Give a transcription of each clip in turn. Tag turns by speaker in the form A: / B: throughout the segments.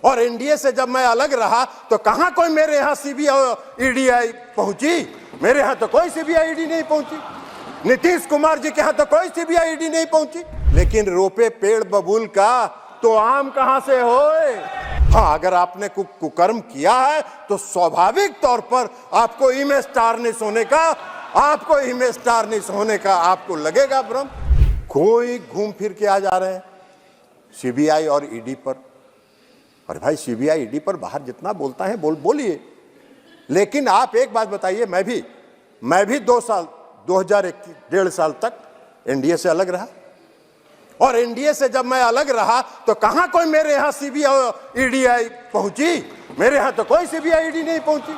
A: और एनडीए से जब मैं अलग रहा तो कहां कोई मेरे यहां सीबीआई ईडी पहुंची? मेरे यहां तो कोई सीबीआई ईडी नहीं पहुंची। नीतीश कुमार जी के यहां तो कोई सीबीआई ईडी नहीं पहुंची। लेकिन रोपे पेड़ बबूल का तो आम कहां से होए? हाँ, अगर आपने कुकर्म किया है तो स्वाभाविक तौर पर आपको इमेज टार्निश होने का आपको लगेगा भ्रम। कोई घूम फिर के आ जा रहे हैं सीबीआई और ईडी पर। अरे भाई, सीबीआई ईडी पर बाहर जितना बोलता है बोलिए, लेकिन आप एक बात बताइए, मैं भी 1.5 साल तक एनडीए से अलग रहा, और एनडीए से जब मैं अलग रहा तो कहां कोई मेरे यहां सीबीआई ईडी पहुंची? मेरे यहां तो कोई सीबीआई ईडी नहीं पहुंची।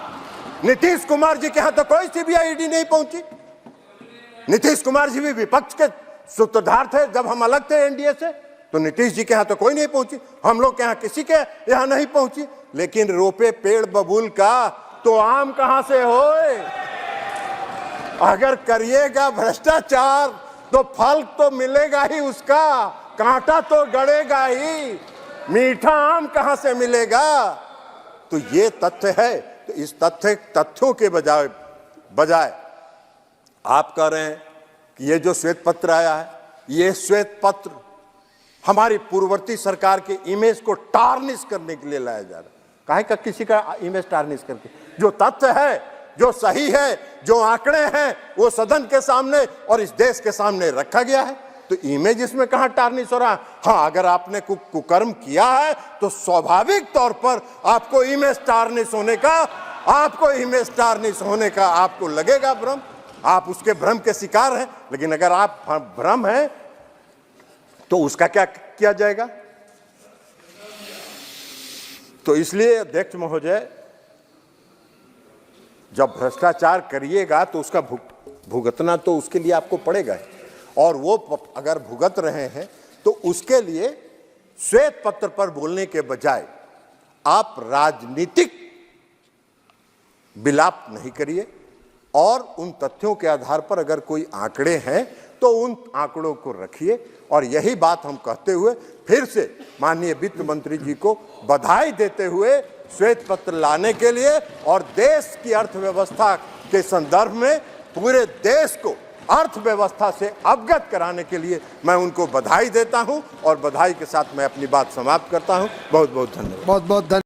A: नीतीश कुमार जी के यहां तो कोई सीबीआई ईडी नहीं पहुंची। नीतीश कुमार जी भी विपक्ष के सूत्रधार थे जब हम अलग थे एनडीए से, तो नीतीश जी के यहां तो कोई नहीं पहुंची, हम लोग के यहां किसी के यहां नहीं पहुंची। लेकिन रोपे पेड़ बबूल का तो आम कहां से होए? अगर करिएगा भ्रष्टाचार तो फल तो मिलेगा ही उसका, कांटा तो गड़ेगा ही, मीठा आम कहां से मिलेगा? तो ये तथ्य है। तो इस तथ्यों के बजाय आप कह रहे हैं कि ये जो श्वेत पत्र आया है, ये श्वेत पत्र हमारी पूर्ववर्ती सरकार के इमेज को टार्निश करने के लिए लाया जा रहा है। काहे का किसी का इमेज टार्निश करके? जो तथ्य है, जो सही है, जो आंकड़े हैं, वो सदन के सामने और इस देश के सामने रखा गया है। तो इमेज इसमें कहां टार्निश हो रहा है? हाँ, अगर आपने कुकर्म किया है तो स्वाभाविक तौर पर आपको इमेज टार्निश होने का आपको लगेगा भ्रम। आप उसके भ्रम के शिकार हैं। लेकिन अगर आप भ्रम हैं तो उसका क्या किया जाएगा? तो इसलिए अध्यक्ष महोदय, जब भ्रष्टाचार करिएगा तो उसका भुगतना तो उसके लिए आपको पड़ेगा, और वो अगर भुगत रहे हैं तो उसके लिए श्वेत पत्र पर बोलने के बजाय आप राजनीतिक विलाप नहीं करिए, और उन तथ्यों के आधार पर अगर कोई आंकड़े हैं तो उन आंकड़ों को रखिए। और यही बात हम कहते हुए फिर से माननीय वित्त मंत्री जी को बधाई देते हुए श्वेत पत्र लाने के लिए और देश की अर्थव्यवस्था के संदर्भ में पूरे देश को अर्थव्यवस्था से अवगत कराने के लिए मैं उनको बधाई देता हूं, और बधाई के साथ मैं अपनी बात समाप्त करता हूं। बहुत बहुत धन्यवाद।
B: बहुत बहुत धन्यवाद।